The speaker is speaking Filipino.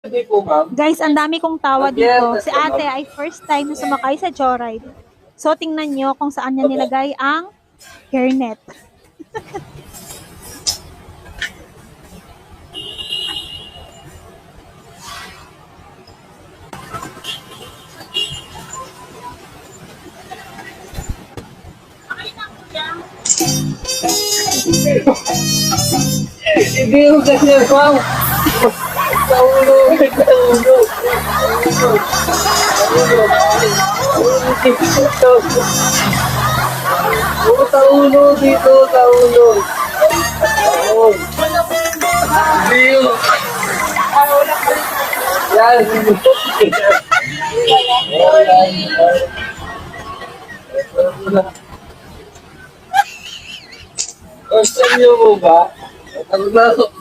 Hindi po, ma'am. Guys, ang dami kong tawa dito. Si ate ay first time na sumakay sa joyride. So, tingnan nyo kung saan niya nilagay ang hairnet. Hindi yung ganyan, ma'am. Sa ulo. Sa ulo dito, sa ulo. Hindi yung... Yan. Gusto niyo mo ba? Ang laro.